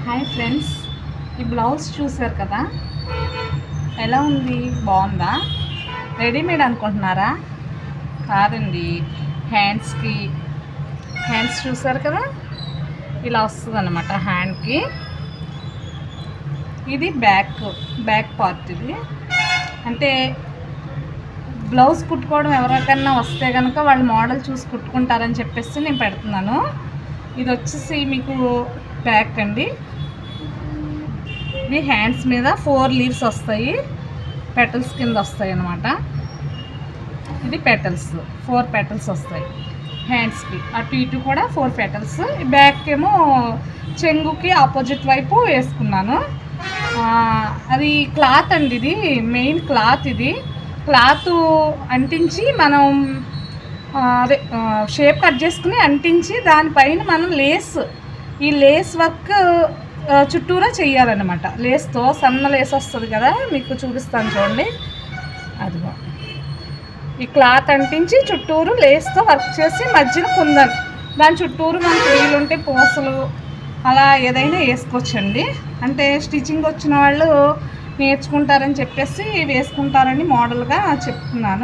Hi friends, ఈ blouse చూసారు కదా, ఎలా ఉంది? బాగుందా? రెడీమేడ్ అనుకుంటున్నారా? కాదండి, హ్యాండ్స్ చూసారు కదా, ఇలా వస్తుంది అన్నమాట హ్యాండ్కి. ఇది బ్యాక్ పార్ట్. ఇది అంటే బ్లౌజ్ కుట్టుకోవడం ఎవరికన్నా వస్తే కనుక వాళ్ళు మోడల్ చూసి కుట్టుకుంటారని చెప్పేసి నేను పెడుతున్నాను. ఇది వచ్చేసి మీకు బ్యాక్ అండి. ఇది హ్యాండ్స్ మీద 4 లీవ్స్ వస్తాయి, పెటల్స్ కింద వస్తాయి అన్నమాట. ఇది పెటల్స్, 4 పెటల్స్ వస్తాయి హ్యాండ్స్కి. అటు ఇటు కూడా 4 పెటల్స్. బ్యాక్ ఏమో చెంగుకి ఆపోజిట్ వైపు వేసుకున్నాను. అది క్లాత్ అండి, ఇది మెయిన్ క్లాత్. ఇది క్లాత్ అంటించి మనం అదే షేప్ కట్ చేసుకుని అంటించి దానిపైన మనం ఈ లేస్ వర్క్ చుట్టూరా చెయ్యాలన్నమాట. లేస్తో సన్న లేస్ వస్తుంది కదా, మీకు చూపిస్తాను చూడండి. అదిగో ఈ క్లాత్ అంటించి చుట్టూరు లేస్తో వర్క్ చేసి మధ్యన కుందన్, దాని చుట్టూరు మనకు వీలుంటే పూసలు అలా ఏదైనా వేసుకోవచ్చండి. అంటే స్టిచ్చింగ్ వచ్చిన వాళ్ళు నేర్చుకుంటారని చెప్పేసి వేసుకుంటారని మోడల్గా చెప్తున్నాను.